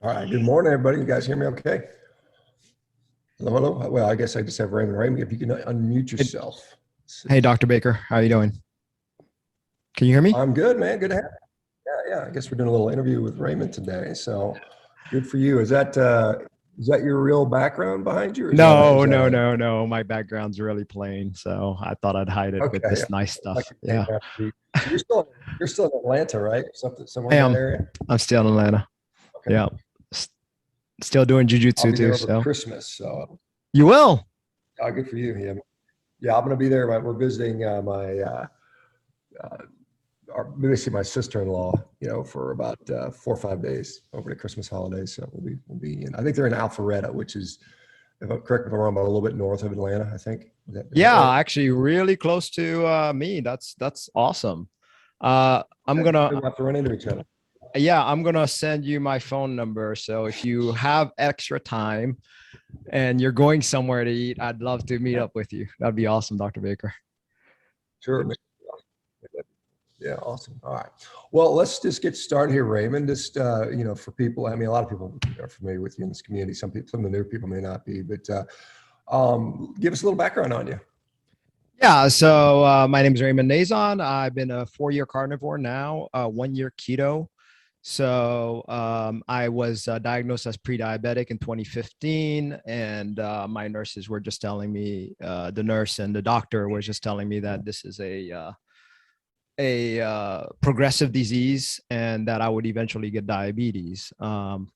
All right. Good morning, everybody. You guys hear me okay? Hello, hello. Well, I guess I just have Raymond. Raymond, if you can unmute Hey, yourself. hey, Dr. Baker, how are you doing? Can you hear me? I'm good, man. Good to have you. Yeah, yeah. I guess we're doing a little interview with Raymond today. So good for you. Is that your real background behind you, or No, is that no, a no, no. My background's really plain, so I thought I'd hide it with okay? Yeah. this nice Like stuff. it came Yeah, out to be. So you're still in Atlanta, right? Something somewhere I in that am. area. I'm still in Atlanta. Okay. Yeah, S- still doing I'll jujitsu be too. there over So Christmas. So you will. good for you. Yeah, yeah. I'm going to be there. We're visiting my uh, basically my sister-in-law, for about 4 or 5 days over the Christmas holidays. So we'll be in. I think they're in Alpharetta, which is, if I'm correct me if I'm wrong, but a little bit north of Atlanta. I think is that Yeah, right? actually, really close to me. That's awesome. I'm Okay, gonna we'll have to run into each other. yeah, I'm gonna send you my phone number. So if you have extra time and you're going somewhere to eat, I'd love to meet up with you. That'd be awesome, Dr. Baker. Sure. Yeah, awesome. All right. Well, let's just get started here, Raymond. Just for people. I mean, a lot of people are familiar with you in this community. Some of the new people may not be, but give us a little background on you. Yeah, so my name is Raymond Nazon. I've been a 4-year carnivore now, 1 year keto. So I was diagnosed as pre-diabetic in 2015, and my nurses were just telling me, the nurse and the doctor was just telling me that this is a progressive disease and that I would eventually get diabetes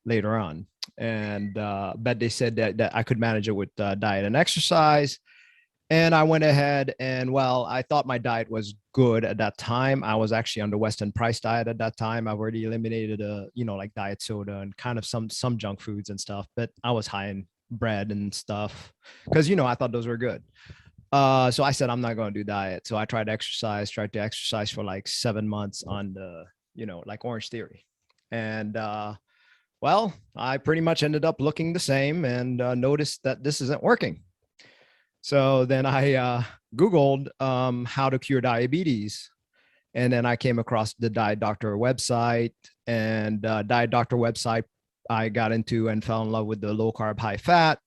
later on. And but they said that I could manage it with diet and exercise. And I went ahead and, well, I thought my diet was good at that time. I was actually on the Weston Price diet at that time. I've already eliminated like diet soda and kind of some junk foods and stuff, but I was high in bread and stuff because I thought those were good. So I said I'm not going to do diet. So I tried to exercise for like 7 months on the, like Orange Theory. And well, I pretty much ended up looking the same and noticed that this isn't working. So then I Googled how to cure diabetes. And then I came across the Diet Doctor website, and Diet Doctor website I got into and fell in love with the low carb, high fat.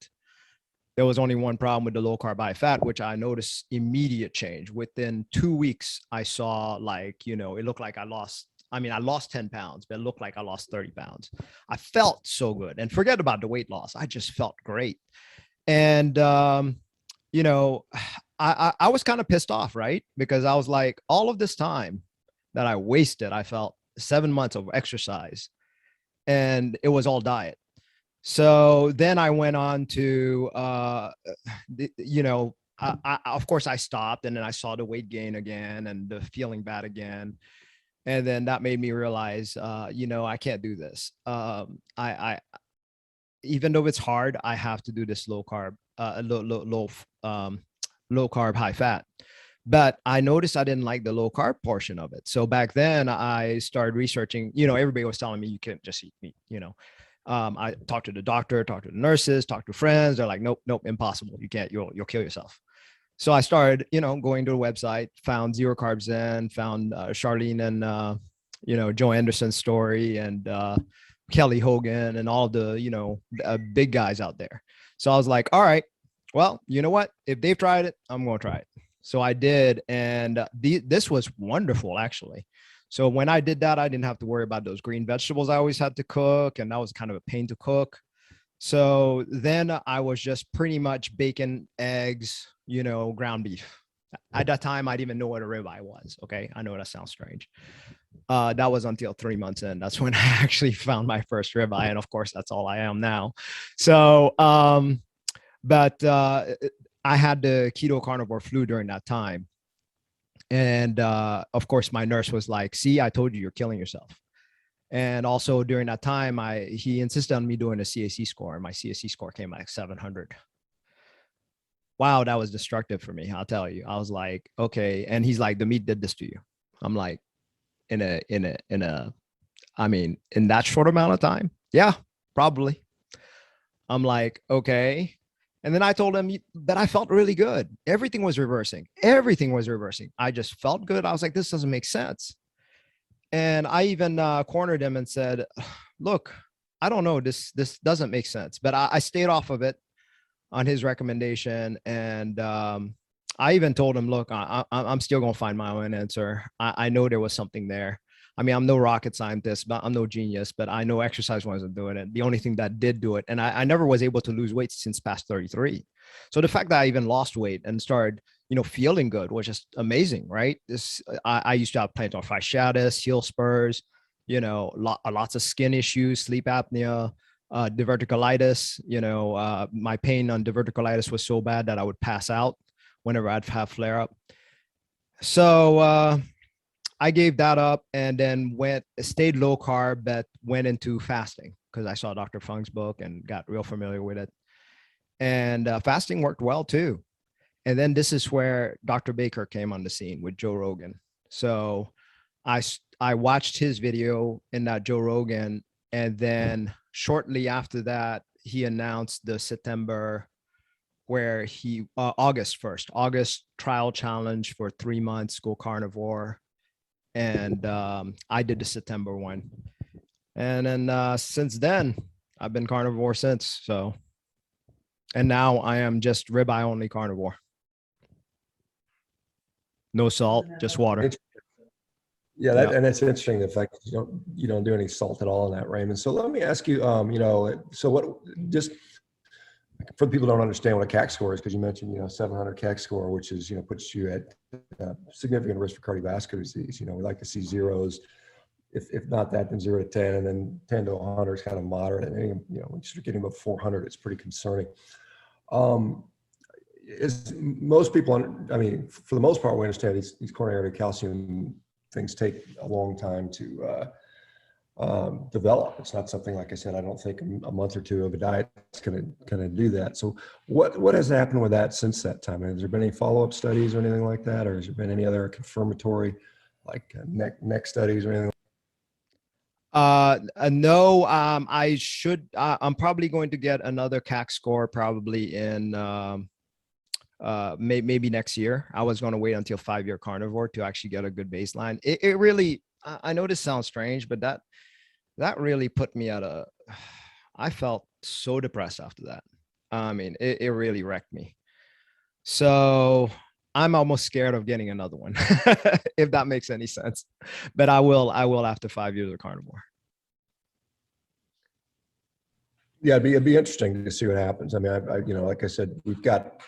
There was only one problem with the low carb, high fat, which I noticed immediate change. Within 2 weeks, I saw it looked like I lost 10 pounds, but it looked like I lost 30 pounds. I felt so good. And forget about the weight loss. I just felt great. And you know, I was kind of pissed off, right? Because I was like, all of this time that I wasted, I felt 7 months of exercise and it was all diet. So then I went on to, of course I stopped and then I saw the weight gain again and the feeling bad again. And then that made me realize, I can't do this. Even though it's hard, I have to do this low carb, low carb, high fat. But I noticed I didn't like the low carb portion of it. So back then I started researching, everybody was telling me you can't just eat meat, I talked to the doctor, talked to the nurses, talked to friends. They're like, nope, nope, impossible. You can't, you'll kill yourself. So I started, going to the website, found Zero Carb Zen, found Charlene and, Joe Anderson's story and Kelly Hogan and all the, big guys out there. So I was like, all right, well, you know what? If they've tried it, I'm going to try it. So I did. And this was wonderful, actually. So when I did that, I didn't have to worry about those green vegetables I always had to cook. And that was kind of a pain to cook. So then I was just pretty much bacon, eggs, ground beef. At that time, I didn't even know what a ribeye was. Okay. I know that sounds strange. That was until 3 months in. That's when I actually found my first ribeye. And of course, that's all I am now. So, but I had the keto carnivore flu during that time. And of course, my nurse was like, see, I told you you're killing yourself. And also during that time, he insisted on me doing a CAC score. My CAC score came like 700. Wow, that was destructive for me. I'll tell you. I was like, okay. And he's like, the meat did this to you. I'm like, in that short amount of time? Yeah, probably. I'm like, okay. And then I told him that I felt really good. Everything was reversing. Everything was reversing. I just felt good. I was like, this doesn't make sense. And I even cornered him and said, look, I don't know, this doesn't make sense. But I stayed off of it on his recommendation. And I even told him, look, I'm still going to find my own answer. I know there was something there. I mean, I'm no rocket scientist, but I'm no genius, but I know exercise wasn't doing it. The only thing that did do it, and I never was able to lose weight since past 33. So the fact that I even lost weight and started, feeling good was just amazing, right? I used to have plantar fasciitis, heel spurs, lots of skin issues, sleep apnea, diverticulitis. My pain on diverticulitis was so bad that I would pass out whenever I'd have flare up. So I gave that up and then stayed low carb, but went into fasting because I saw Dr. Fung's book and got real familiar with it. And fasting worked well too. And then this is where Dr. Baker came on the scene with Joe Rogan. So I watched his video in that Joe Rogan. And then shortly after that, he announced the September where August 1st, August trial challenge for 3 months, go carnivore. And I did the September one. And then since then, I've been carnivore since. So, and now I am just ribeye only carnivore. No salt, just water. Yeah, and it's interesting the fact that you don't do any salt at all in that, Raymond. So let me ask you, so what just for the people who don't understand what a CAC score is, because you mentioned 700 CAC score, which is puts you at significant risk for cardiovascular disease. We like to see zeros, if not that, then 0 to 10, and then 10 to 100 is kind of moderate, and when you start getting above 400, it's pretty concerning. Is most people, I mean, for the most part, we understand these coronary calcium things take a long time to develop. It's not something, like I said, I don't think a month or two of a diet is going to do that. So what has happened with that since that time? Has there been any follow-up studies or anything like that? Or has there been any other confirmatory, like neck studies or anything? No, I'm probably going to get another CAC score probably in maybe next year. I was going to wait until 5-year carnivore to actually get a good baseline. It really, I know this sounds strange, but that really put me I felt so depressed after that. I mean, it really wrecked me. So I'm almost scared of getting another one, if that makes any sense. But I will after 5 years of carnivore. Yeah, it'd be interesting to see what happens. I mean, like I said, we've got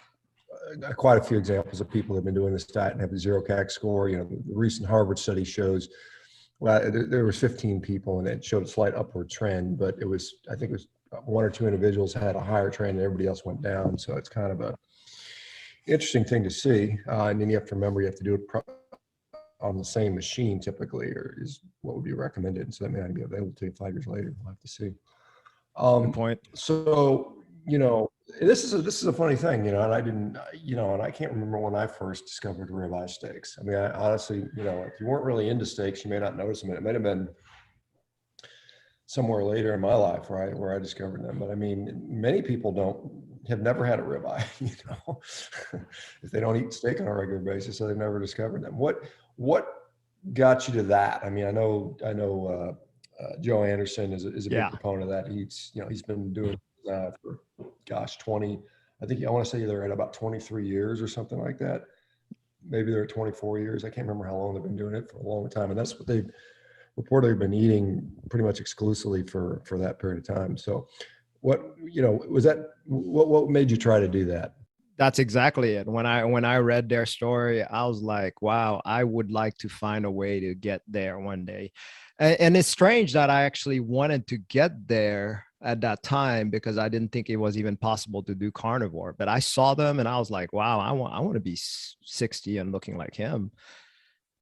quite a few examples of people that have been doing this diet and have a 0 CAC score. The recent Harvard study shows, well, there was 15 people and it showed a slight upward trend, but I think it was 1 or 2 individuals had a higher trend and everybody else went down. So it's kind of a interesting thing to see. And then you have to remember, you have to do it on the same machine typically, or is what would be recommended. So that may not be available to you 5 years later. We'll have to see. Good point. So, this is a funny thing, and I didn't, and I can't remember when I first discovered ribeye steaks. I mean, I honestly, if you weren't really into steaks, you may not notice them. It might have been somewhere later in my life where I discovered them. But I mean, many people have never had a ribeye, if they don't eat steak on a regular basis, so they've never discovered them. What got you to that? I mean, I know Joe Anderson is a big proponent of that. He's been doing for 20, I think I want to say they're at about 23 years or something like that. Maybe they're 24 years. I can't remember how long they've been doing it, for a long time. And that's what they've reportedly been eating pretty much exclusively for that period of time. So what made you try to do that? That's exactly it. When I read their story, I was like, wow, I would like to find a way to get there one day. And it's strange that I actually wanted to get there at that time because I didn't think it was even possible to do carnivore. But I saw them and I was like, wow, I want to be 60 and looking like him.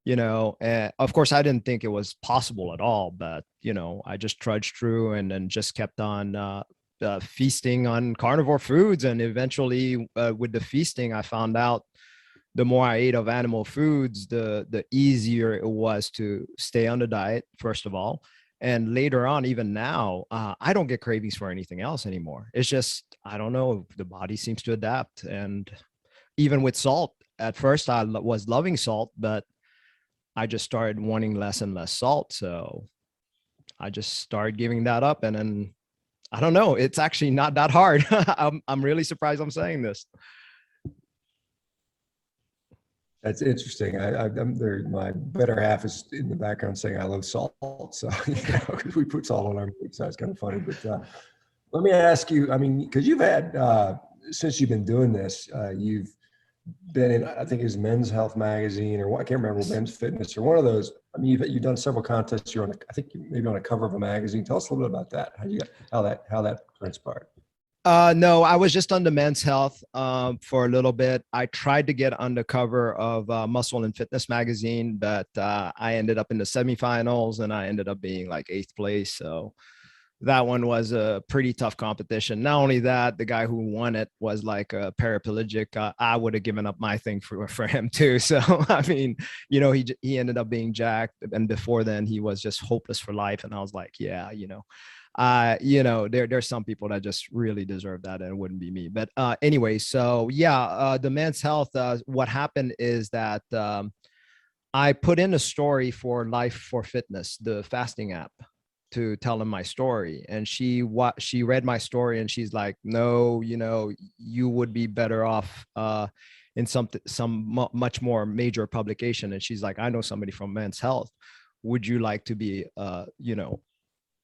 And of course, I didn't think it was possible at all. But, I just trudged through and then just kept on feasting on carnivore foods. And eventually with the feasting, I found out the more I ate of animal foods, the easier it was to stay on the diet, first of all. And later on, even now, I don't get cravings for anything else anymore. It's just, I don't know, the body seems to adapt. And even with salt, at first I was loving salt, but I just started wanting less and less salt. So I just started giving that up. And then I don't know. It's actually not that hard. I'm really surprised I'm saying this. That's interesting. I'm there. My better half is in the background saying I love salt. So, because we put salt on our meat, so it's kind of funny. But let me ask you, I mean, because you've had, since you've been doing this, you've been in, I think it was Men's Health magazine or what, I can't remember, Men's Fitness or one of those. I mean, you've done several contests. You're on, I think maybe on a cover of a magazine. Tell us a little bit about that. How that transpired. No, I was just on the Men's Health for a little bit. I tried to get on the cover of Muscle and Fitness magazine, but I ended up in the semifinals and I ended up being like 8th place. So that one was a pretty tough competition. Not only that, the guy who won it was like a paraplegic. I would have given up my thing for him too. So, I mean, he ended up being jacked. And before then he was just hopeless for life. And I was like, yeah, there's some people that just really deserve that and it wouldn't be me. But anyway, so yeah, the Men's Health, what happened is that I put in a story for Life for Fitness, the fasting app, to tell him my story. And she read my story and she's like, no, you would be better off in some much more major publication. And she's like, I know somebody from Men's Health. Would you like to be,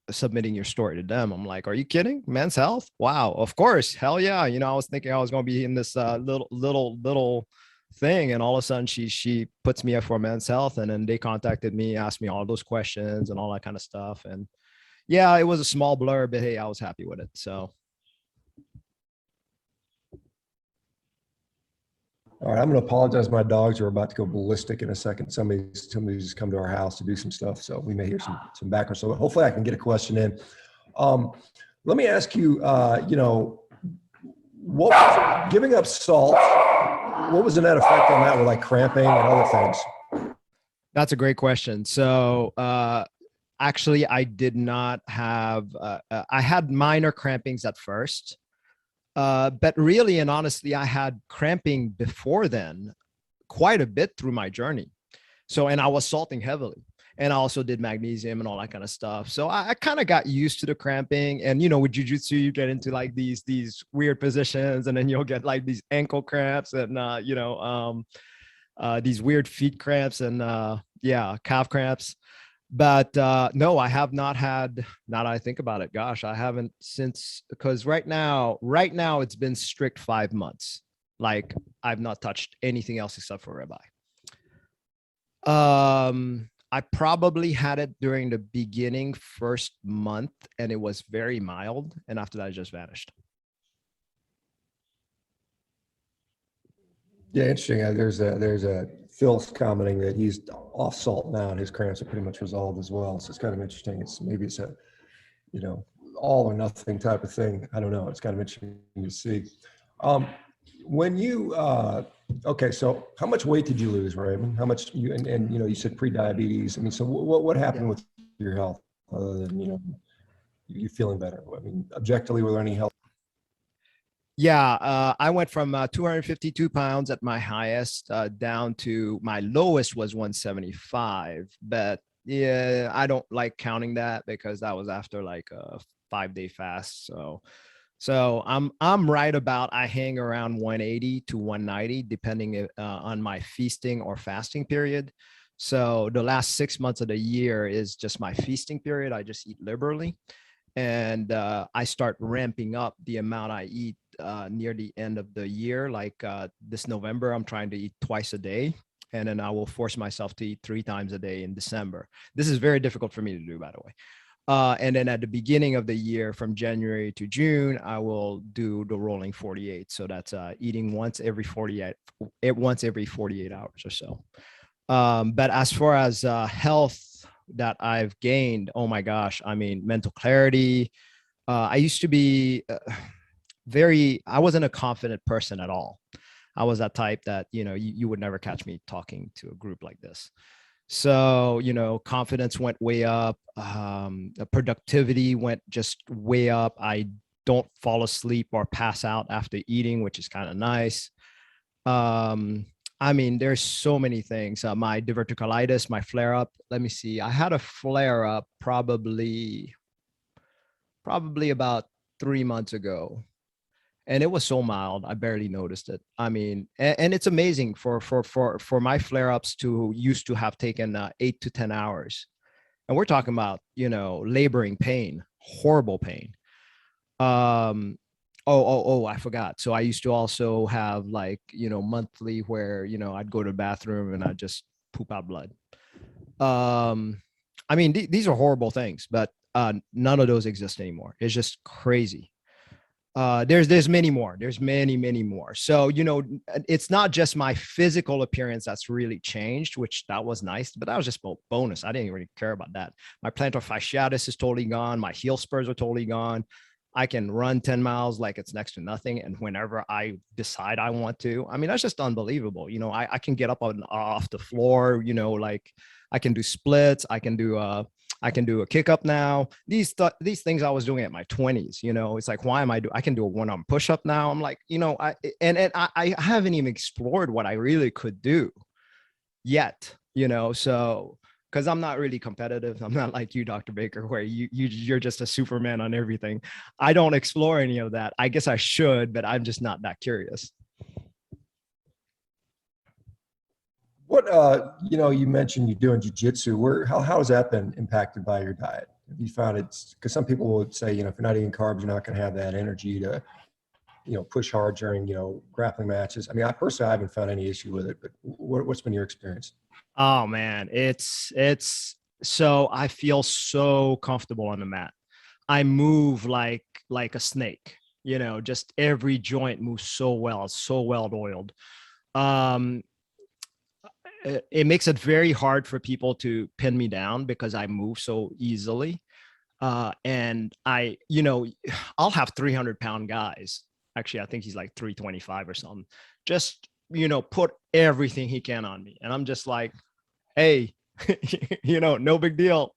submitting your story to them? I'm like, are you kidding? Men's Health? Wow, of course, hell yeah. I was thinking I was going to be in this little thing, and all of a sudden she puts me up for Men's Health, and then they contacted me, asked me all those questions and all that kind of stuff. And yeah, it was a small blur, but hey, I was happy with it. So All right, I'm going to apologize. My dogs are about to go ballistic in a second. Somebody's come to our house to do some stuff, so we may hear some background. So hopefully I can get a question in. Let me ask you, what was giving up salt? What was the net effect on that with like cramping and other things? that's a great question. So actually, I did not have. I had minor crampings at first. But really and honestly, I had cramping before then quite a bit through my journey. So, and I was salting heavily and I also did magnesium and all that kind of stuff. So I kind of got used to the cramping. And, with Jiu-Jitsu, you get into like these weird positions and then you'll get like these ankle cramps and, these weird feet cramps and, calf cramps. But no, I have not had, now that I think about it, gosh, I haven't since, because right now it's been strict 5 months. Like I've not touched anything else except for Ribeye. I probably had it during the beginning first month and it was very mild. And after that, it just vanished. Yeah, interesting. There's a Phil's commenting that he's off salt now and his cramps are pretty much resolved as well. So it's kind of interesting. Maybe it's a, all or nothing type of thing. I don't know. It's kind of interesting to see. When you, okay, so how much weight did you lose, Raymond? How much and you said pre-diabetes. I mean, so what happened with your health other than, you feeling better? I mean, objectively, were there any health? Yeah, I went from 252 pounds at my highest down to my lowest was 175. But yeah, I don't like counting that because that was after like a 5-day fast. So I'm right about, I hang around 180 to 190 depending on my feasting or fasting period. So the last 6 months of the year is just my feasting period. I just eat liberally. And I start ramping up the amount I eat near the end of the year. Like this November, I'm trying to eat twice a day. And then I will force myself to eat 3 times a day in December. This is very difficult for me to do, by the way. And then at the beginning of the year, from January to June, I will do the rolling 48. So that's eating once every 48 hours or so. But as far as health that I've gained, oh my gosh, I mean, mental clarity. I used to be I wasn't a confident person at all. I was that type that, you would never catch me talking to a group like this. So, confidence went way up. The productivity went just way up. I don't fall asleep or pass out after eating, which is kind of nice. I mean, there's so many things. My diverticulitis, my flare up. Let me see. I had a flare up probably about 3 months ago, and it was so mild I barely noticed it. I mean, and it's amazing for my flare-ups to used to have taken 8 to 10 hours, and we're talking about, you know, laboring pain, horrible pain. um I forgot. So I used to also have, like, you know, monthly where, you know, I'd go to the bathroom and I'd just poop out blood. I mean, these are horrible things, but none of those exist anymore. It's just crazy. There's many more. There's many more. So, you know, it's not just my physical appearance that's really changed, which that was nice, but that was just bonus. I didn't really care about that. My plantar fasciitis is totally gone. My heel spurs are totally gone. I can run 10 miles like it's next to nothing. And whenever I decide I want to, I mean, that's just unbelievable. You know, I can get up off the floor, you know, like I can do splits. I can do a kick up now. These things I was doing at my 20s, you know, it's like, why am I can do a one-arm push-up now. I'm like, you know, I haven't even explored what I really could do yet, you know. So, because I'm not really competitive. I'm not like you, Dr. Baker, where you're just a Superman on everything. I don't explore any of that. I guess I should, but I'm just not that curious. What, you know, you mentioned you're doing jujitsu. How has that been impacted by your diet? Have you found it's, because some people would say, you know, if you're not eating carbs, you're not going to have that energy to, you know, push hard during, you know, grappling matches. I mean, I personally haven't found any issue with it, but what's been your experience? Oh man, it's so I feel so comfortable on the mat. I move like a snake, you know, just every joint moves so well oiled. Um, it makes it very hard for people to pin me down because I move so easily. And I, you know, I'll have 300-pound guys. Actually, I think he's like 325 or something. Just, you know, put everything he can on me. And I'm just like, hey, you know, no big deal.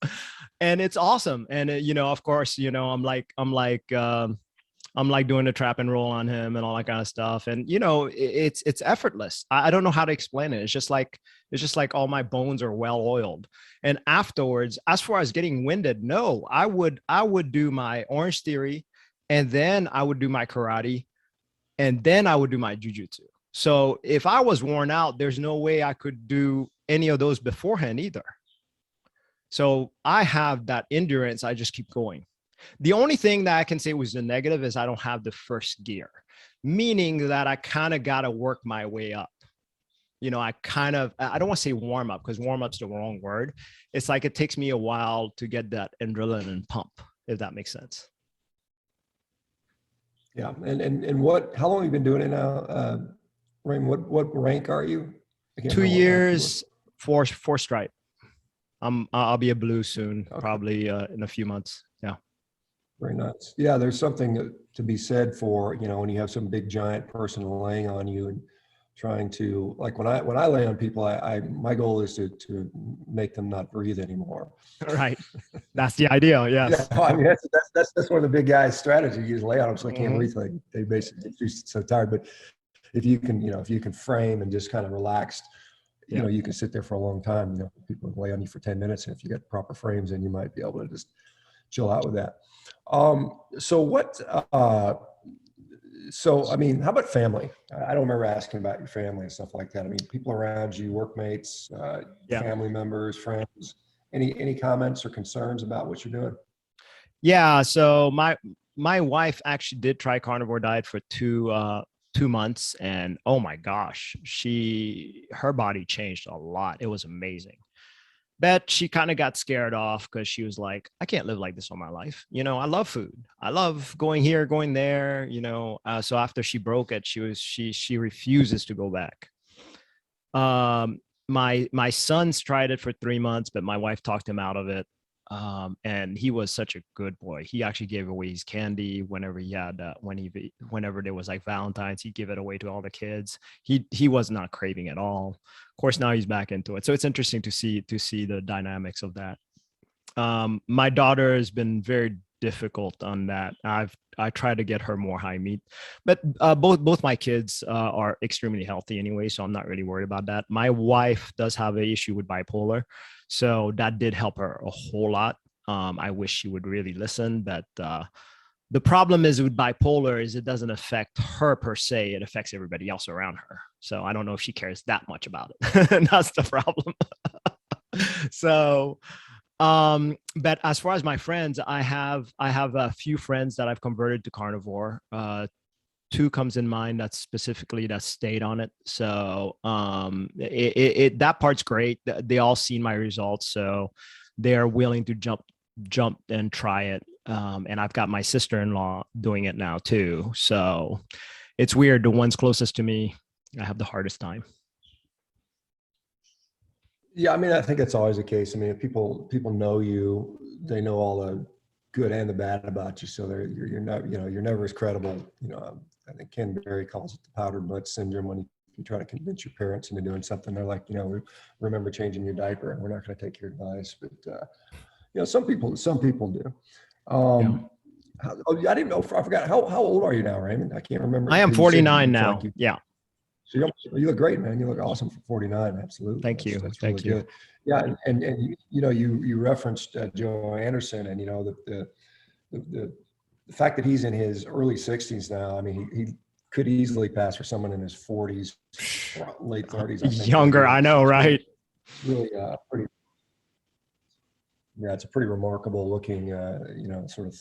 And it's awesome. And, you know, of course, you know, I'm like doing a trap and roll on him and all that kind of stuff. And, you know, it's effortless. I don't know how to explain it. It's just like all my bones are well oiled. And afterwards, as far as getting winded, no, I would do my Orange Theory, and then I would do my karate, and then I would do my jujitsu. So if I was worn out, there's no way I could do any of those beforehand either. So I have that endurance. I just keep going. The only thing that I can say was the negative is I don't have the first gear, meaning that I kind of got to work my way up. You know, I don't want to say warm up because warm up's the wrong word. It's like it takes me a while to get that adrenaline pump, if that makes sense. Yeah. And how long have you been doing it now? Raymond, what rank are you? 2 years, four stripe. I'll be a blue soon, okay. Probably in a few months. Yeah. Very nice. Yeah, there's something to be said for, you know, when you have some big giant person laying on you and trying to, like when I lay on people, my goal is to make them not breathe anymore. Right. That's the ideal. Yes. Yeah, I mean that's one of the big guys' strategy. You just lay on them so they can't Mhm. breathe. Like they basically get so tired. But if you can, you know, if you can frame and just kind of relaxed, you know, you can sit there for a long time. You know, people lay on you for 10 minutes, and if you get proper frames, then you might be able to just chill out with that. So what, so, I mean, how about family? I don't remember asking about your family and stuff like that. I mean, people around you, workmates, family members, friends, any comments or concerns about what you're doing? Yeah. So my wife actually did try carnivore diet for 2 months, and oh my gosh, her body changed a lot. It was amazing. But she kind of got scared off because she was like, I can't live like this all my life. You know, I love food. I love going here, going there, you know. So after she broke it, she refuses to go back. My son's tried it for 3 months, but my wife talked him out of it. And he was such a good boy. He actually gave away his candy whenever he had whenever there was like Valentine's, he'd give it away to all the kids. He was not craving at all. Of course, now he's back into it. So it's interesting to see the dynamics of that. My daughter has been very difficult on that. I try to get her more high meat, but both my kids are extremely healthy anyway, so I'm not really worried about that. My wife does have an issue with bipolar, so that did help her a whole lot. I wish she would really listen, but The problem is with bipolar is it doesn't affect her per se. It affects everybody else around her. So I don't know if she cares that much about it. And that's the problem. So, but as far as my friends, I have a few friends that I've converted to carnivore. Two comes in mind that specifically that stayed on it. So that part's great. They all seen my results, so they are willing to jump and try it. And I've got my sister-in-law doing it now too. So it's weird. The ones closest to me, I have the hardest time. Yeah, I mean, I think it's always the case. I mean, if people know you, they know all the good and the bad about you. So you're not, you're never as credible. I think Ken Berry calls it the powdered blood syndrome when you try to convince your parents into doing something. They're like, we remember changing your diaper, and we're not going to take your advice. But some people do. Yeah. I didn't know. I forgot. How old are you now, Raymond? I can't remember. I am 49 now. Like yeah. So you look great, man. You look awesome for 49. Absolutely. Thank you. That's Thank really you. Good. Yeah, and you referenced Joe Anderson, and the fact that he's in his early 60s now. I mean, he could easily pass for someone in his 40s, late 30s. Younger, I know, right? It's really pretty. Yeah, it's a pretty remarkable looking, sort of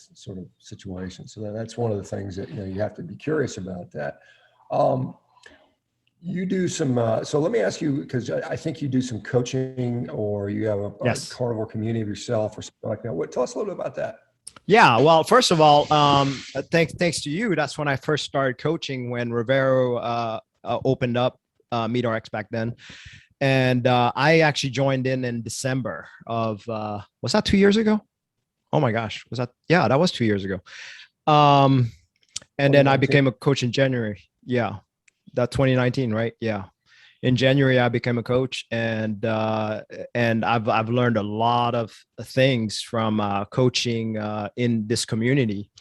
situation. So that's one of the things that you have to be curious about. That. You do some, so let me ask you, because I think you do some coaching, or you have a carnivore community of yourself or something like that. Tell us a little bit about that. Yeah, well, first of all, thanks to you. That's when I first started coaching, when Rivero opened up MeatRx back then. And I actually joined in December of, was that 2 years ago? Oh my gosh, that was 2 years ago. And then I became a coach in January. Yeah. That 2019, right? Yeah. In January, I became a coach, and I've learned a lot of things from coaching in this community,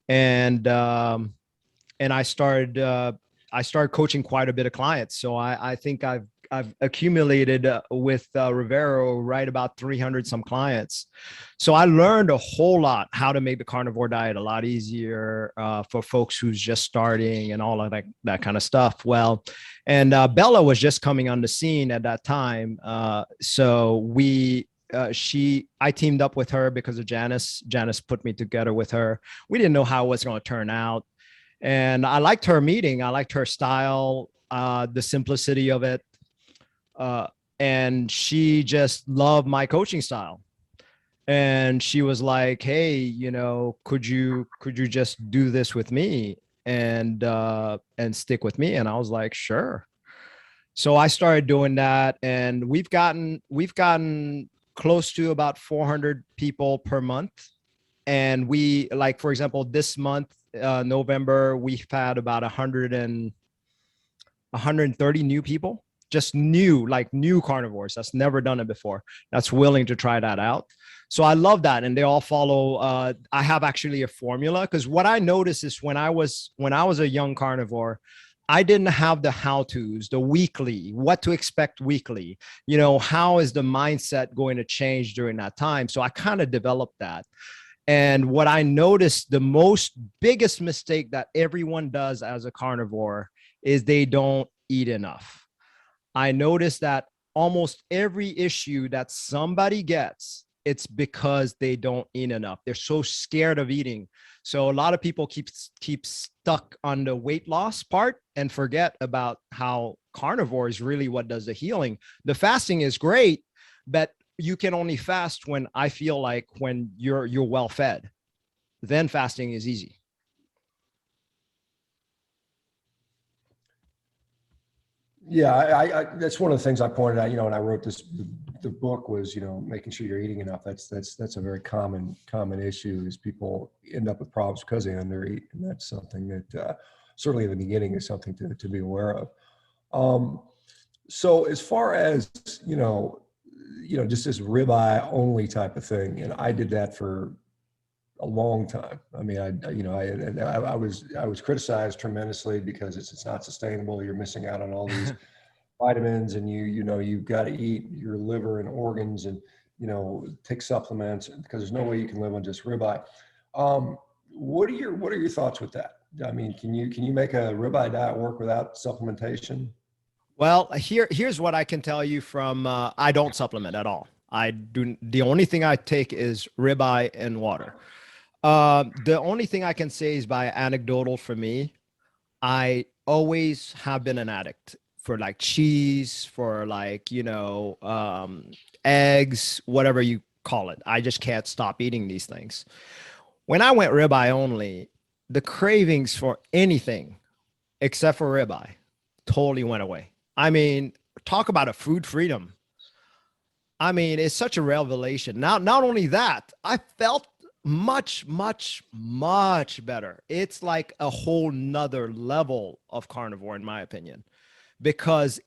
and I started coaching quite a bit of clients. So I think I've accumulated with Rivero right about 300 some clients. So I learned a whole lot how to make the carnivore diet a lot easier for folks who's just starting and all of that kind of stuff. Well, and Bella was just coming on the scene at that time. So I teamed up with her because of Janice. Janice put me together with her. We didn't know how it was going to turn out. And I liked her meeting. I liked her style, the simplicity of it. And she just loved my coaching style. And she was like, hey, could you just do this with me and stick with me? And I was like, sure. So I started doing that, and we've gotten close to about 400 people per month. And we, like, for example, this month, November, we've had about 130 new people, just new carnivores that's never done it before, that's willing to try that out. So I love that. And they all follow. I have actually a formula, because what I noticed is when I was a young carnivore, I didn't have the how-tos, the weekly, what to expect weekly, how is the mindset going to change during that time. So I kind of developed that. And what I noticed, the biggest mistake that everyone does as a carnivore is they don't eat enough. I noticed that almost every issue that somebody gets, it's because they don't eat enough. They're so scared of eating. So a lot of people keep stuck on the weight loss part and forget about how carnivore is really what does the healing. The fasting is great, but you can only fast when you're well fed. Then fasting is easy. Yeah, I that's one of the things I pointed out, when I wrote the book was, making sure you're eating enough. That's a very common issue, is people end up with problems because they undereat. And that's something that certainly in the beginning is something to be aware of. So as far as, just this ribeye only type of thing, and I did that for a long time. I mean, I was criticized tremendously because it's not sustainable. You're missing out on all these vitamins, and you've got to eat your liver and organs, and take supplements, because there's no way you can live on just ribeye. what are your thoughts with that? I mean, can you make a ribeye diet work without supplementation? Well, here's what I can tell you from I don't supplement at all. I do. The only thing I take is ribeye and water. The only thing I can say is by anecdotal for me, I always have been an addict for like cheese, for like, eggs, whatever you call it. I just can't stop eating these things. When I went ribeye only, the cravings for anything except for ribeye totally went away. I mean, talk about a food freedom. I mean, it's such a revelation. Now, not only that, I felt much, much, much better. It's like a whole nother level of carnivore, in my opinion, because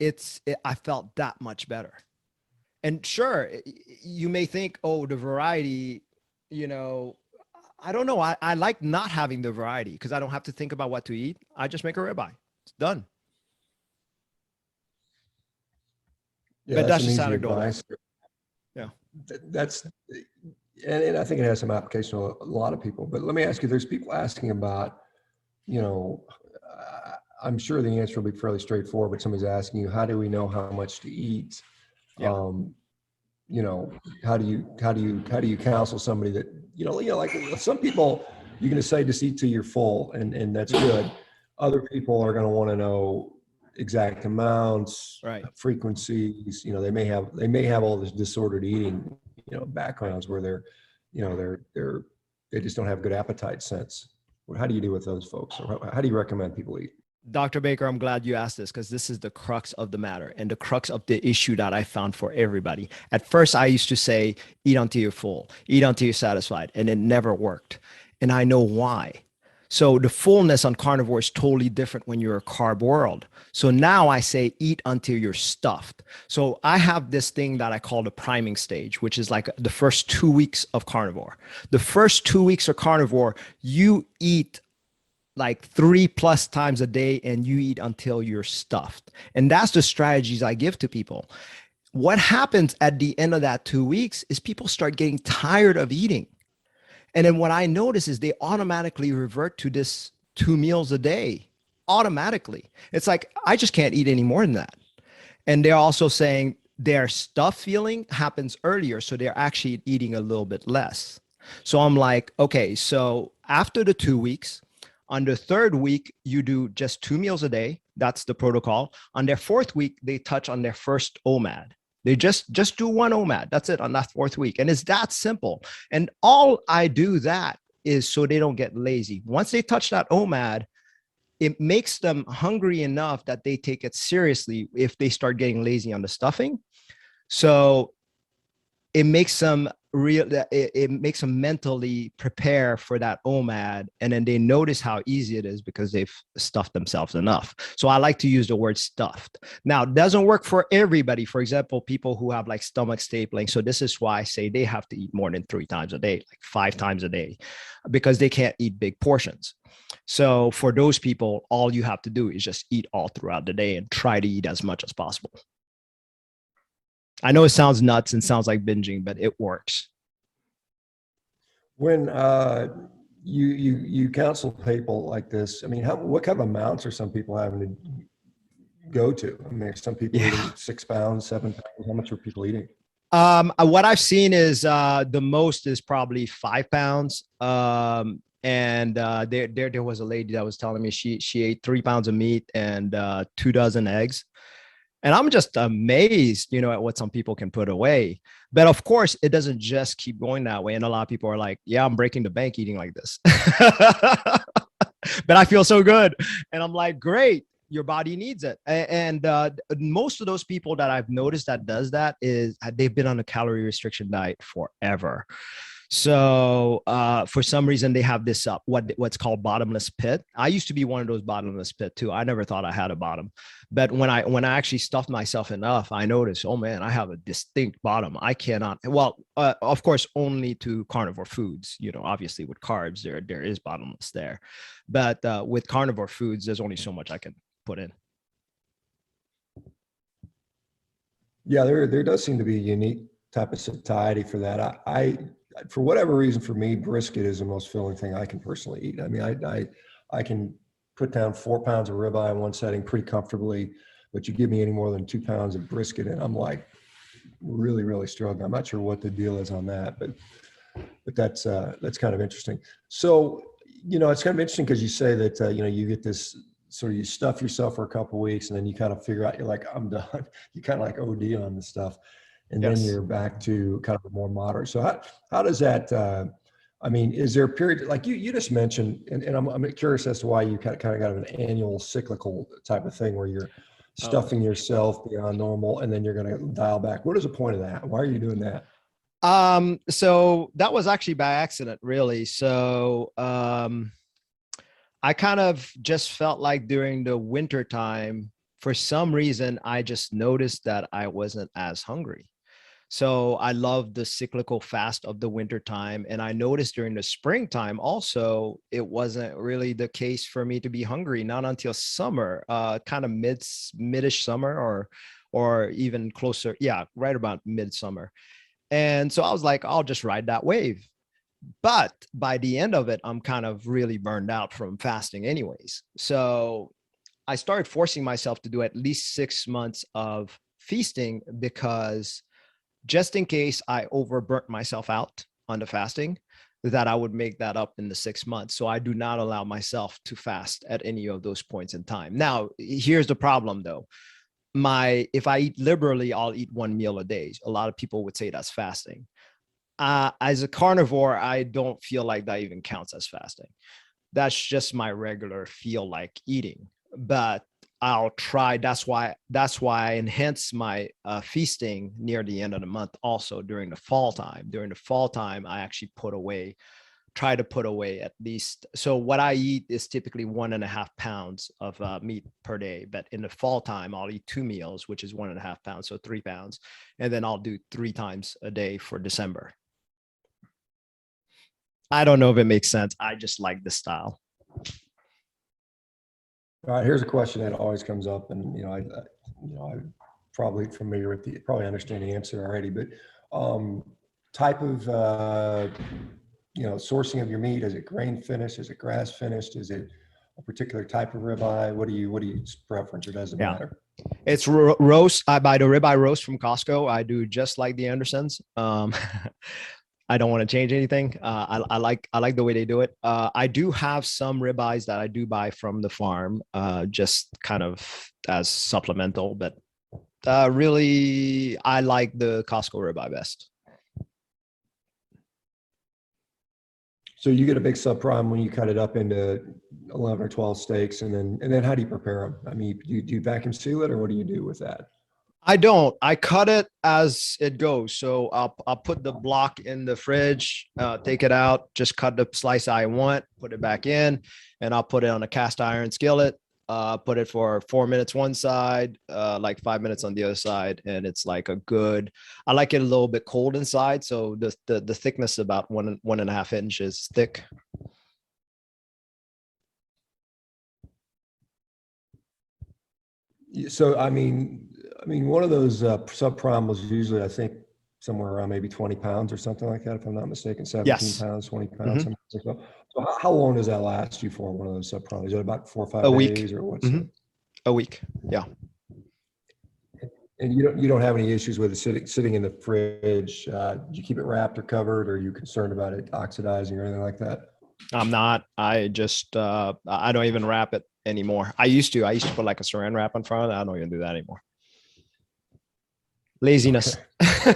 I felt that much better. And sure, you may think, oh, the variety, you know, I don't know. I like not having the variety because I don't have to think about what to eat. I just make a ribeye. It's done. Yeah, But that's that's some just easy anecdotal. advice. Yeah. That's, and I think it has some application to a lot of people. But let me ask you, there's people asking about, you know, I'm sure the answer will be fairly straightforward, but somebody's asking you, how do we know how much to eat? Yeah. You know, how do you counsel somebody that, like some people, you're going to say just eat till you're full, and that's good. Other people are going to want to know exact amounts, Right. frequencies. They may have all this disordered eating, backgrounds where they just don't have good appetite sense. How do you deal with those folks? Or how do you recommend people eat? Dr. Baker, I'm glad you asked this because this is the crux of the matter and the crux of the issue that I found for everybody. At first, I used to say, eat until you're full, eat until you're satisfied, and it never worked. And I know why. So the fullness on carnivore is totally different when you're a carb world. So now I say, eat until you're stuffed. So I have this thing that I call the priming stage, which is like the first 2 weeks of carnivore. The first 2 weeks of carnivore, you eat like 3+ times a day and you eat until you're stuffed. And that's the strategies I give to people. What happens at the end of that 2 weeks is people start getting tired of eating. And then what I notice is they automatically revert to this 2 meals a day automatically. It's like, I just can't eat any more than that. And they're also saying their stuff feeling happens earlier. So they're actually eating a little bit less. So I'm like, okay, so after the 2 weeks, on the third week, you do just 2 meals a day. That's the protocol. On their fourth week, they touch on their first OMAD. They just do one OMAD. That's it on that fourth week. And it's that simple. And all I do that is so they don't get lazy. Once they touch that OMAD, it makes them hungry enough that they take it seriously if they start getting lazy on the stuffing. So it makes them it makes them mentally prepare for that OMAD, and then they notice how easy it is because they've stuffed themselves enough. So I like to use the word stuffed. Now, it doesn't work for everybody. For example, people who have like stomach stapling. So this is why I say they have to eat more than 3 times a day, like 5 times a day, because they can't eat big portions. So for those people, all you have to do is just eat all throughout the day and try to eat as much as possible. I know it sounds nuts and sounds like binging, but it works. When you counsel people like this, I mean, what kind of amounts are some people having to go to? I mean, some people eating 6 pounds, 7 pounds. How much are people eating? What I've seen is the most is probably 5 pounds. And there was a lady that was telling me she ate 3 pounds of meat and 2 dozen eggs. And I'm just amazed, at what some people can put away. But of course, it doesn't just keep going that way. And a lot of people are like, yeah, I'm breaking the bank eating like this. But I feel so good. And I'm like, great, your body needs it. And most of those people that I've noticed that does that is they've been on a calorie restriction diet forever. So for some reason they have this what's called bottomless pit. I used to be one of those bottomless pit too. I never thought I had a bottom, but when I actually stuffed myself enough, I noticed, oh man, I have a distinct bottom. I cannot. Well, of course, only to carnivore foods. Obviously with carbs, there is bottomless there, but with carnivore foods, there's only so much I can put in. Yeah, there does seem to be a unique type of satiety for that. for whatever reason, for me, brisket is the most filling thing I can personally eat. I mean, I can put down 4 pounds of ribeye in one setting pretty comfortably, but you give me any more than 2 pounds of brisket, and I'm like really, really struggling. I'm not sure what the deal is on that, but that's kind of interesting. So, it's kind of interesting because you say that, you get this sort of, you stuff yourself for a couple of weeks and then you kind of figure out, you're like, I'm done. You kind of like OD on this stuff. And then Yes. you're back to kind of a more moderate. So how does that, I mean, is there a period like you just mentioned, and I'm curious as to why you kind of got an annual cyclical type of thing where you're stuffing yourself beyond normal and then you're going to dial back. What is the point of that? Why are you doing that? So that was actually by accident, really. So, I kind of just felt like during the winter time, for some reason, I just noticed that I wasn't as hungry. So I love the cyclical fast of the winter time. And I noticed during the springtime also, it wasn't really the case for me to be hungry, not until summer, kind of midish summer or even closer. Yeah, right about midsummer. And so I was like, I'll just ride that wave. But by the end of it, I'm kind of really burned out from fasting anyways. So I started forcing myself to do at least 6 months of feasting because just in case I overburnt myself out on the fasting, that I would make that up in the 6 months. So I do not allow myself to fast at any of those points in time. Now, here's the problem though. If I eat liberally, I'll eat 1 meal a day. A lot of people would say that's fasting. As a carnivore, I don't feel like that even counts as fasting. That's just my regular feel like eating. But I'll try. That's why I enhance my feasting near the end of the month. Also during the fall time. During the fall time, I actually try to put away at least. So what I eat is typically 1.5 pounds of meat per day. But in the fall time, I'll eat 2 meals, which is 1.5 pounds, so 3 pounds, and then I'll do 3 times a day for December. I don't know if it makes sense. I just like the style. All right, here's a question that always comes up, and I'm probably familiar with probably understand the answer already, but type of sourcing of your meat, is it grain finished, is it grass finished, is it a particular type of ribeye? What do you preference, or does it matter? It's roast. I buy the ribeye roast from Costco. I do just like the Andersons. I don't want to change anything. I like the way they do it. I do have some ribeyes that I do buy from the farm, just kind of as supplemental, but really I like the Costco ribeye best. So you get a big sub prime when you cut it up into 11 or 12 steaks, and then how do you prepare them? I mean, do you vacuum seal it, or what do you do with that? I don't. I cut it as it goes. So I'll put the block in the fridge, take it out, just cut the slice I want, put it back in, and I'll put it on a cast iron skillet. Put it for 4 minutes one side, like 5 minutes on the other side, and it's like I like it a little bit cold inside, so the thickness is about 1.5 inches thick. So I mean, one of those subprime was usually, I think, somewhere around maybe 20 pounds or something like that, if I'm not mistaken. 17 Yes. pounds, 20 pounds. So how long does that last you for, one of those subprimes? Is it about 4 or 5 A week. days, or what's it? A week. Yeah. And you don't have any issues with it sitting in the fridge? Do you keep it wrapped or covered? Or are you concerned about it oxidizing or anything like that? I'm not. I just I don't even wrap it anymore. I used to put like a saran wrap in front of it. I don't even do that anymore. Laziness. Okay.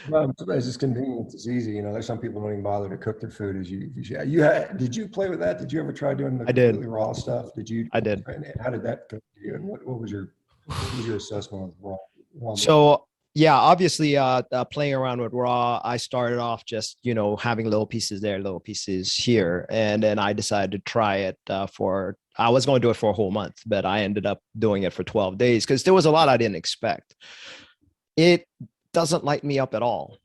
Well, sometimes it's convenient. It's easy. There's some people don't even bother to cook their food. Did you play with that? Did you ever try doing the I did. completely raw stuff? I did. And how did that go to you? And what was your assessment of raw meat? So yeah, obviously, playing around with raw, I started off just having little pieces there, little pieces here, and then I decided to try it I was going to do it for a whole month, but I ended up doing it for 12 days because there was a lot I didn't expect. It doesn't light me up at all.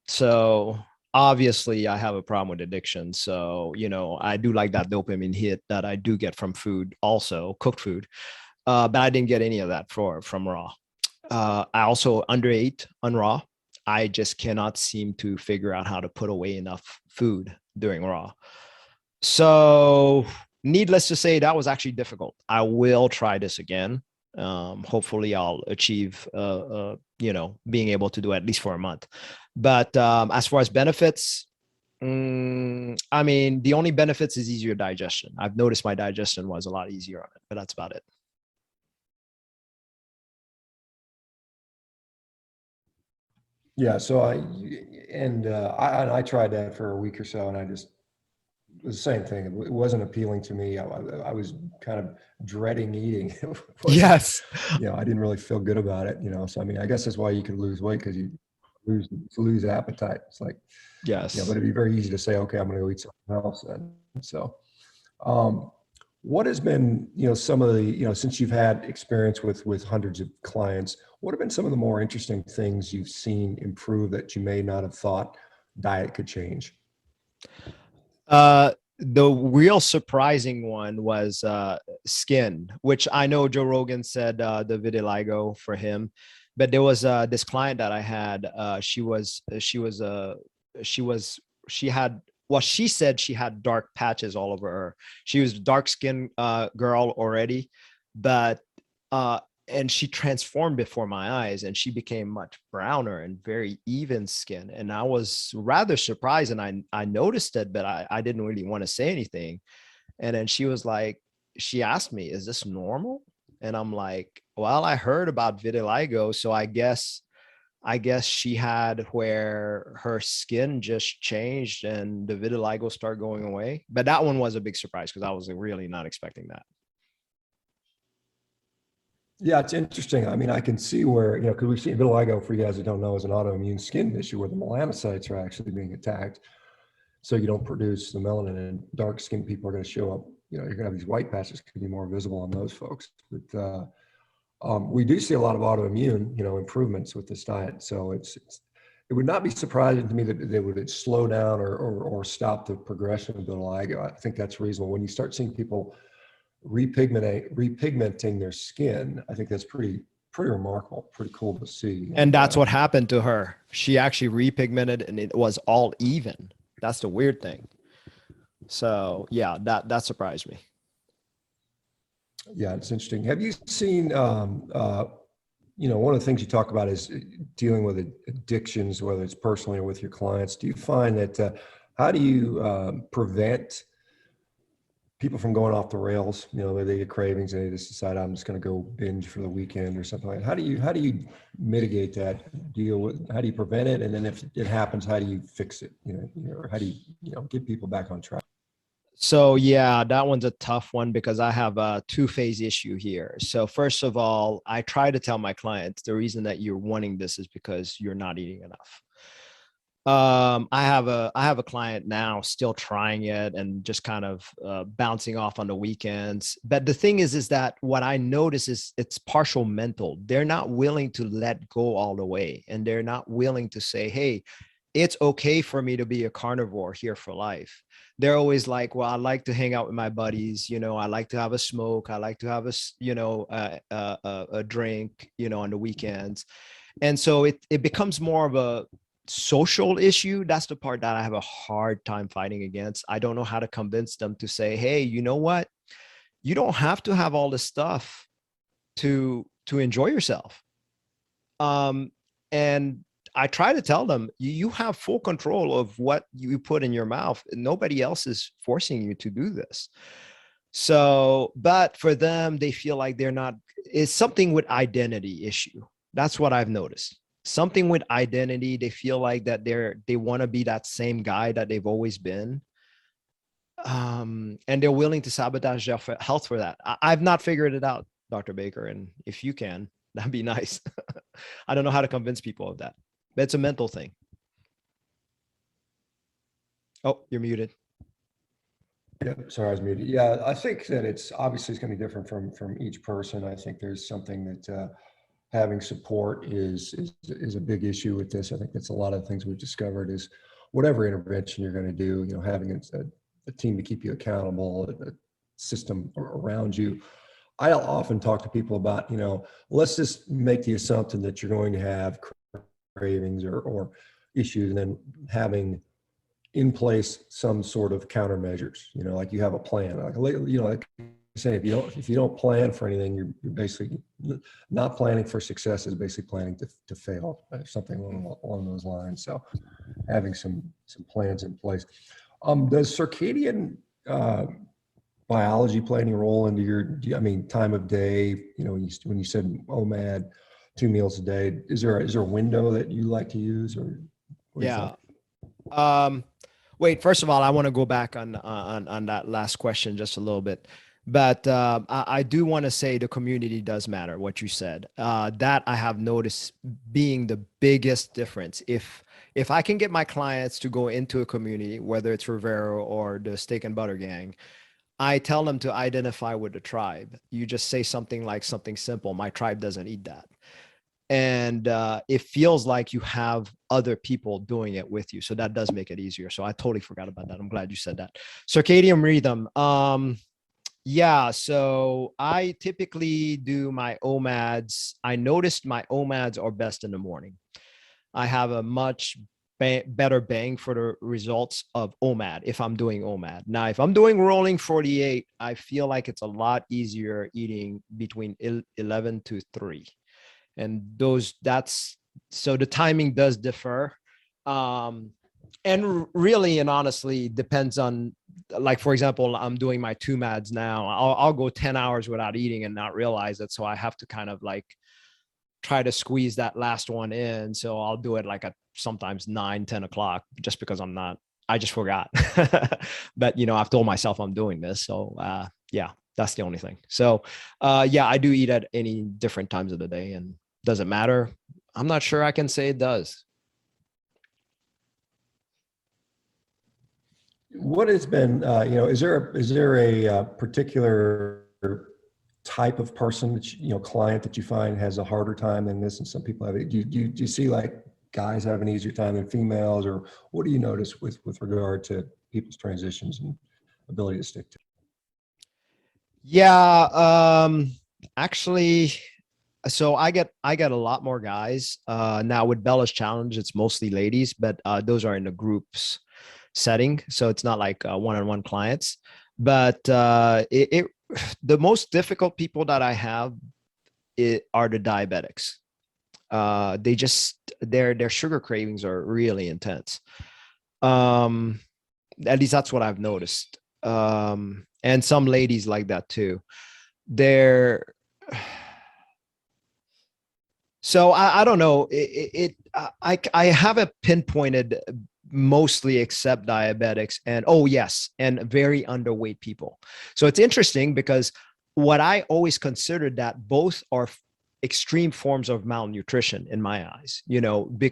So obviously I have a problem with addiction. So, I do like that dopamine hit that I do get from food, also cooked food. But I didn't get any of that from raw. I also underate on raw. I just cannot seem to figure out how to put away enough food during raw. So needless to say, that was actually difficult. I will try this again. Hopefully I'll achieve, being able to do at least for a month. But as far as benefits, I mean, the only benefits is easier digestion. I've noticed my digestion was a lot easier on it, but that's about it. Yeah. So I tried that for a week or so, and it was the same thing. It wasn't appealing to me. I was kind of dreading eating. Yes. I didn't really feel good about it, So, I mean, I guess that's why you can lose weight, because you lose appetite. It's like, Yes. but it'd be very easy to say, okay, I'm going to go eat something else then. So, what has been, some of the, since you've had experience with hundreds of clients, what have been some of the more interesting things you've seen improve that you may not have thought diet could change? The real surprising one was skin, which I know Joe Rogan said the vitiligo for him, but there was this client that I had. She had, well, she said she had dark patches all over her. She was a dark skin girl already, but and she transformed before my eyes, and she became much browner and very even skin. And I was rather surprised, and I noticed it, but I didn't really want to say anything. And then she was like, she asked me, is this normal? And I'm like, well, I heard about vitiligo, so I guess she had where her skin just changed and the vitiligo started going away. But that one was a big surprise because I was really not expecting that. Yeah, it's interesting. I mean, I can see where, because we've seen vitiligo, for you guys that don't know, is an autoimmune skin issue where the melanocytes are actually being attacked. So you don't produce the melanin, and dark skinned people are going to show up. You're going to have these white patches could be more visible on those folks. But we do see a lot of autoimmune, improvements with this diet. So it would not be surprising to me that they would slow down or stop the progression of vitiligo. I think that's reasonable. When you start seeing people repigmenting their skin, I think that's pretty remarkable, pretty cool to see. And that's what happened to her. She actually repigmented, and it was all even. That's the weird thing. So yeah, that surprised me. Yeah, it's interesting. Have you seen, one of the things you talk about is dealing with addictions, whether it's personally or with your clients. Do you find that, how do you prevent people from going off the rails? They get cravings and they just decide, I'm just going to go binge for the weekend or something like that. How do you mitigate that, how do you prevent it? And then if it happens, how do you fix it? Or how do you, get people back on track? So yeah, that one's a tough one because I have a two-phase issue here. So first of all, I try to tell my clients the reason that you're wanting this is because you're not eating enough. I have a client now still trying it and just kind of bouncing off on the weekends. But the thing is that what I notice is it's partial mental. They're not willing to let go all the way, and they're not willing to say, hey, it's okay for me to be a carnivore here for life. They're always like, well, I like to hang out with my buddies. I like to have a smoke. I like to have a drink, on the weekends. And so it becomes more of a social issue. That's the part that I have a hard time fighting against. I don't know how to convince them to say, hey, you know what? You don't have to have all this stuff to enjoy yourself. And I try to tell them, you have full control of what you put in your mouth. Nobody else is forcing you to do this. So, but for them, they feel like it's something with identity issue. That's what I've noticed. Something with identity. They feel like that they want to be that same guy that they've always been. And they're willing to sabotage their health for that. I've not figured it out, Dr. Baker. And if you can, that'd be nice. I don't know how to convince people of that. But it's a mental thing. Oh, you're muted. Yeah, sorry, I was muted. Yeah, I think that it's going to be different from each person. I think there's something that having support is a big issue with this. I think that's a lot of the things we've discovered is whatever intervention you're going to do, having a team to keep you accountable, a system around you. I'll often talk to people about, let's just make the assumption that you're going to have cravings or issues, and then having in place some sort of countermeasures, like you have a plan, like I say, if you don't plan for anything, you're basically not planning for success is basically planning to fail, something along those lines. So having some plans in place. Does circadian biology play any role into your, time of day? When you said OMAD, 2 meals a day, is there a window that you like to use, or what do you Yeah. think? Wait, first of all, I want to go back on that last question just a little bit. But I do want to say the community does matter, what you said. That I have noticed being the biggest difference. If I can get my clients to go into a community, whether it's Rivero or the Steak and Butter Gang, I tell them to identify with the tribe. You just say something like something simple. My tribe doesn't eat that. And it feels like you have other people doing it with you. So that does make it easier. So I totally forgot about that. I'm glad you said that. Circadian rhythm. Yeah, so I typically do my OMADs. I noticed my OMADs are best in the morning. I have a much better bang for the results of OMAD if I'm doing OMAD. Now, if I'm doing rolling 48, I feel like it's a lot easier eating between 11 to 3. And so the timing does differ. And really and honestly depends on, like, for example, I'm doing my 2 MADs now. I'll go 10 hours without eating and not realize it. So I have to kind of like try to squeeze that last one in. So I'll do it like at sometimes 9-10 o'clock, just because I just forgot. But I've told myself I'm doing this. So yeah, that's the only thing. So yeah, I do eat at any different times of the day. And does it matter? I'm not sure I can say it does. What has been, is there a particular type of person that client that you find has a harder time than this, and some people have it? Do you see like guys have an easier time than females, or what do you notice with regard to people's transitions and ability to stick to? Yeah, actually, so I get a lot more guys now with Bella's Challenge. It's mostly ladies, but those are in the groups setting, so it's not like one-on-one clients. But the most difficult people that I have are the diabetics. They just their sugar cravings are really intense. At least that's what I've noticed. And some ladies like that too. They're So I don't know. I haven't pinpointed mostly except diabetics and yes, and very underweight people. So it's interesting because what I always considered that both are extreme forms of malnutrition in my eyes.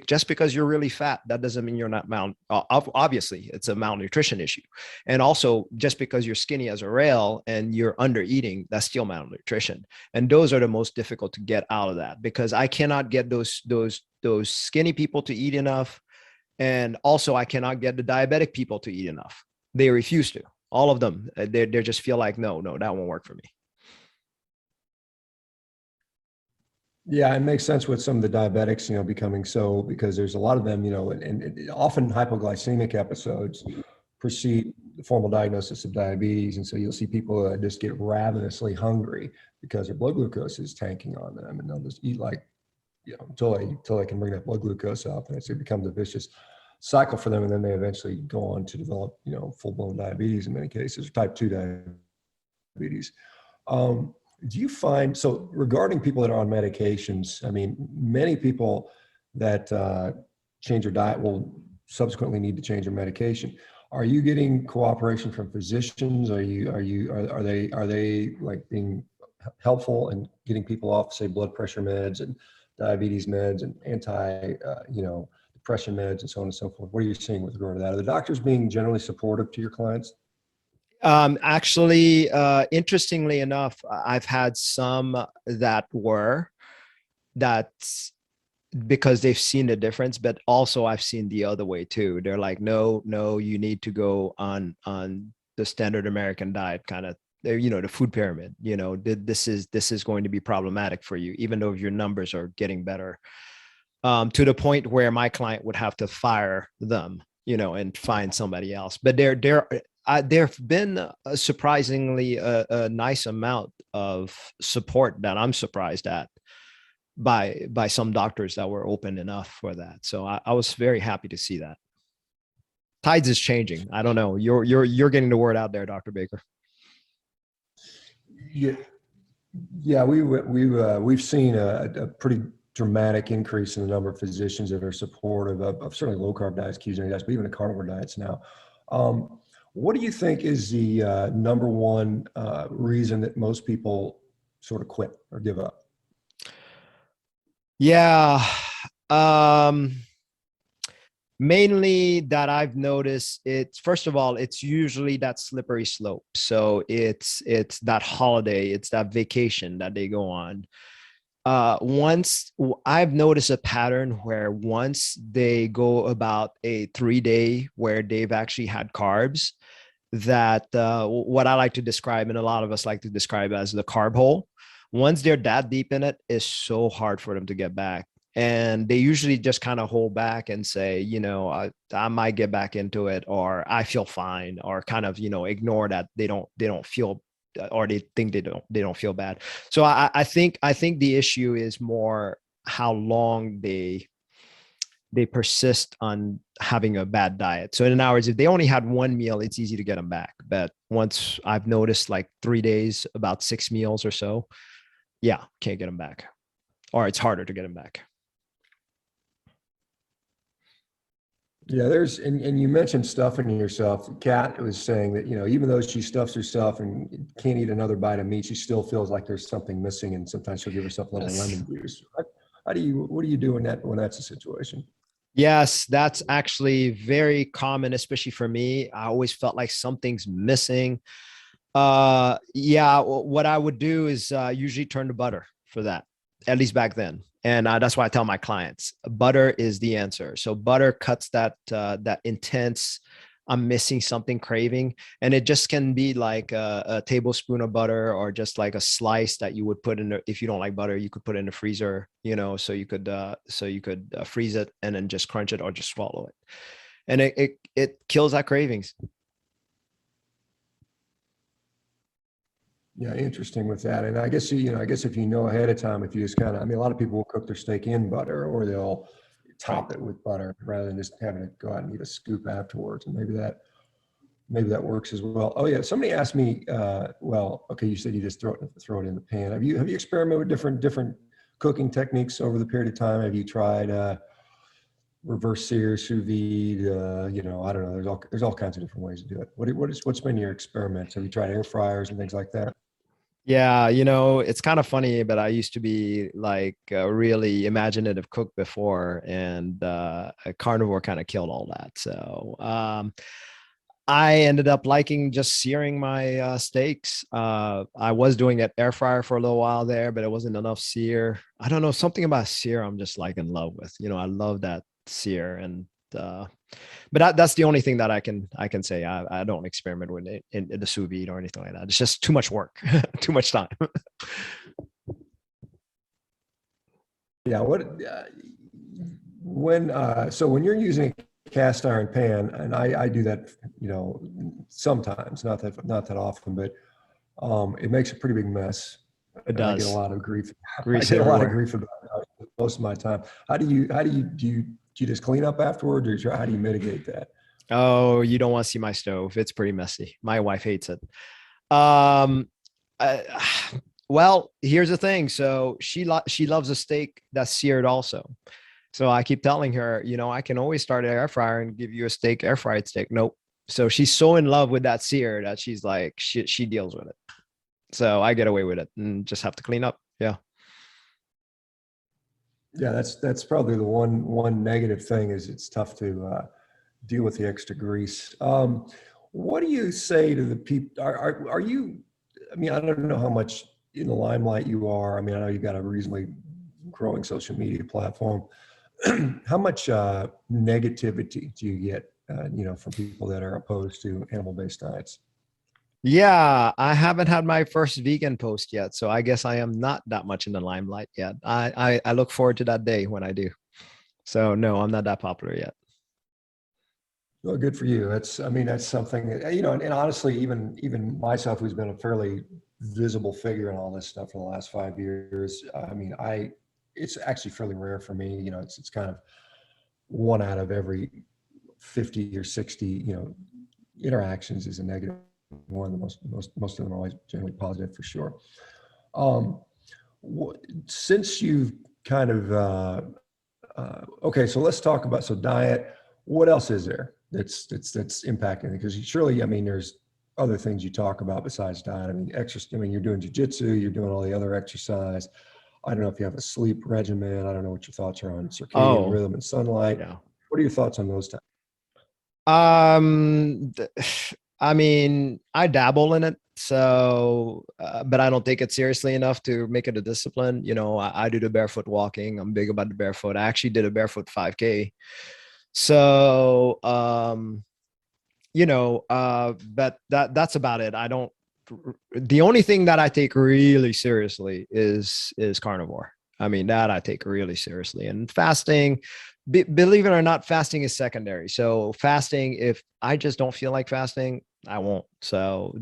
Just because you're really fat, that doesn't mean you're not obviously it's a malnutrition issue. And also just because you're skinny as a rail and you're under eating, that's still malnutrition. And those are the most difficult to get out of that, because I cannot get those skinny people to eat enough. And also I cannot get the diabetic people to eat enough. They refuse to. All of them, they just feel like, no, that won't work for me. Yeah, it makes sense with some of the diabetics, becoming so, because there's a lot of them, and often hypoglycemic episodes precede the formal diagnosis of diabetes. And so you'll see people that just get ravenously hungry because their blood glucose is tanking on them, and they'll just eat like, until they can bring that blood glucose up, and it becomes a vicious cycle for them. And then they eventually go on to develop, full-blown diabetes in many cases, type 2 diabetes. Do you find, so regarding people that are on medications, many people that change their diet will subsequently need to change their medication. Are you getting cooperation from physicians? Are they like being helpful in getting people off, say, blood pressure meds and diabetes meds and depression meds and so on and so forth? What are you seeing with regard to that? Are the doctors being generally supportive to your clients? Actually, interestingly enough, I've had some that's because they've seen the difference, but also I've seen the other way too. They're like, no, you need to go on the standard American diet, kind of, the food pyramid. This is going to be problematic for you, even though your numbers are getting better. to the point where my client would have to fire them, and find somebody else. But there've been a surprisingly a nice amount of support that I'm surprised at by some doctors that were open enough for that. So I was very happy to see that. Tides is changing. I don't know. You're getting the word out there, Dr. Baker. Yeah, we've seen a pretty dramatic increase in the number of physicians that are supportive of certainly low carb diets, ketogenic diets, but even the carnivore diets now. What do you think is the number one reason that most people sort of quit or give up? Yeah. Mainly that I've noticed, it's first of all, it's usually that slippery slope. So it's that holiday, it's that vacation that they go on. Once I've noticed a pattern where once they go about a 3-day where they've actually had carbs, that what I like to describe, and a lot of us like to describe as the carb hole. Once they're that deep in it, it's so hard for them to get back. And they usually just kind of hold back and say, I might get back into it, or I feel fine, or kind of, ignore that they don't feel, or they think they don't feel bad. So I think the issue is more how long they persist on having a bad diet. So in other words, if they only had one meal, it's easy to get them back. But once I've noticed like 3 days, about 6 meals or so, yeah, can't get them back, or it's harder to get them back. Yeah, and you mentioned stuffing yourself. Kat was saying that, even though she stuffs herself and can't eat another bite of meat, she still feels like there's something missing, and sometimes she'll give herself a little lemon juice. What do you do when that's a situation? Yes, that's actually very common, especially for me. I always felt like something's missing. Yeah, what I would do is usually turn to butter for that, at least back then. And that's why I tell my clients, butter is the answer. So butter cuts that intense, I'm missing something craving. And it just can be like a tablespoon of butter, or just like a slice that you would put in if you don't like butter, you could put it in the freezer, so you could freeze it and then just crunch it or just swallow it. And it kills that cravings. Yeah, interesting with that. And I guess, I guess if you know ahead of time, if you just kind of, a lot of people will cook their steak in butter, or they'll top it with butter rather than just having to go out and eat a scoop afterwards. And maybe that works as well. Oh yeah. Somebody asked me, well, okay, you said you just throw it in the pan. Have you experimented with different cooking techniques over the period of time? Have you tried, reverse sear, sous vide, I don't know. There's all kinds of different ways to do it. What's been your experiments? Have you tried air fryers and things like that? Yeah, it's kind of funny, but I used to be like a really imaginative cook before, and a carnivore kind of killed all that. So I ended up liking just searing my steaks. I was doing it air fryer for a little while there, but it wasn't enough sear. I don't know, something about sear I'm just like in love with. I love that sear, and but that's the only thing that I can say. I don't experiment with it in the sous vide or anything like that. It's just too much work, too much time. Yeah. When you're using a cast iron pan, and I do that, sometimes, not that often, but it makes a pretty big mess. It And I get a does. lot of grief. I Grease get a lot of everywhere. grief about it most of my time. Do you just clean up afterward, or how do you mitigate that? Oh, you don't want to see my stove. It's pretty messy. My wife hates it. Um, uh, well, here's the thing. So she loves a steak that's seared also. So I keep telling her, I can always start an air fryer and give you a steak, air fried steak. Nope. So she's so in love with that sear that she's like, she deals with it. So I get away with it and just have to clean up. Yeah. Yeah, that's probably the one negative thing, is it's tough to deal with the extra grease. What do you say to the people? Are you? I don't know how much in the limelight you are. I know you've got a reasonably growing social media platform. How much negativity do you get, from people that are opposed to animal-based diets? Yeah, I haven't had my first vegan post yet, so I guess I am not that much in the limelight yet. I look forward to that day when I do. So no, I'm not that popular yet. Well, good for you. That's something that, and honestly, even myself, who's been a fairly visible figure in all this stuff for the last 5 years. It's actually fairly rare for me. It's kind of one out of every 50 or 60, interactions is a negative one. Most of them are always generally positive for sure. Since you've kind of, okay, so let's talk about, diet. What else is there that's impacting it? Because surely, there's other things you talk about besides diet. Exercise. You're doing jujitsu, you're doing all the other exercise. I don't know if you have a sleep regimen. I don't know what your thoughts are on circadian rhythm and sunlight. Yeah. What are your thoughts on those types? I dabble in it. So, but I don't take it seriously enough to make it a discipline. I do the barefoot walking. I'm big about the barefoot. I actually did a barefoot 5K. So, but that's about it. The only thing that I take really seriously is carnivore. That I take really seriously, and fasting, believe it or not, fasting is secondary. So fasting, if I just don't feel like fasting, I won't. So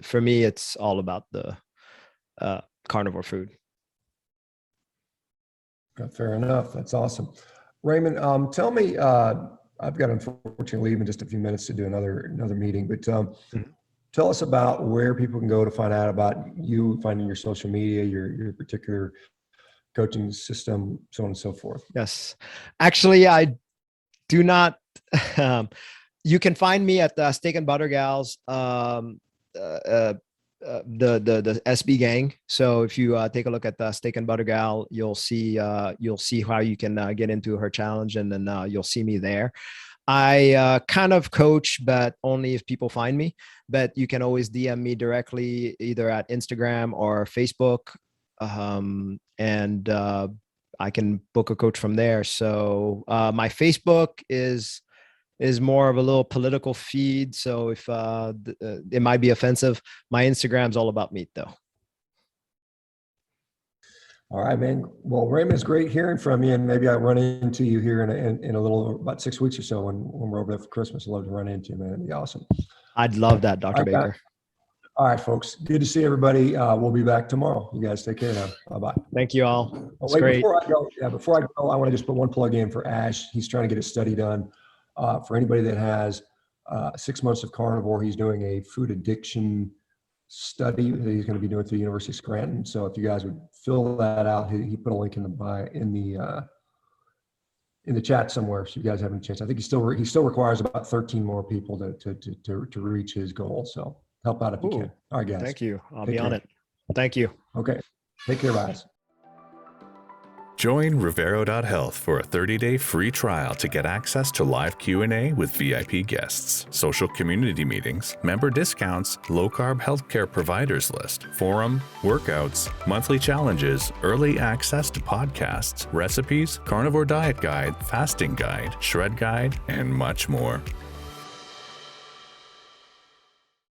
for me, it's all about the carnivore food. Fair enough. That's awesome. Raymond, tell me, I've got unfortunately leave in just a few minutes to do another meeting, but tell us about where people can go to find out about you, finding your social media, your particular coaching system, so on and so forth. Yes. Actually, I do not. You can find me at the Steak and Butter Gals, the SB gang. So if you take a look at the Steak and Butter Gal, you'll see how you can get into her challenge, and then you'll see me there. I kind of coach, but only if people find me. But you can always DM me directly, either at Instagram or Facebook, and I can book a coach from there. So my Facebook is more of a little political feed. So if it might be offensive, my Instagram's all about meat, though. All right, man. Well, Raymond, it's great hearing from you, and maybe I run into you here in a little about 6 weeks or so when we're over there for Christmas. I'd love to run into you, man. It'd be awesome. I'd love that, Dr. Baker. All right, folks. Good to see everybody. We'll be back tomorrow. You guys take care now. Bye-bye. Thank you all. Oh, wait, before I go, I want to just put one plug in for Ash. He's trying to get a study done. For anybody that has 6 months of carnivore, he's doing a food addiction study that he's going to be doing through the University of Scranton. So if you guys would fill that out, he put a link in the chat somewhere, so you guys have a chance. I think he still requires about 13 more people to reach his goal. So help out if you can. All right, guys. Thank you. I'll be on it. Thank you. Okay. Take care, guys. Join Rivero.health for a 30-day free trial to get access to live Q&A with VIP guests, social community meetings, member discounts, low-carb healthcare providers list, forum, workouts, monthly challenges, early access to podcasts, recipes, carnivore diet guide, fasting guide, shred guide, and much more.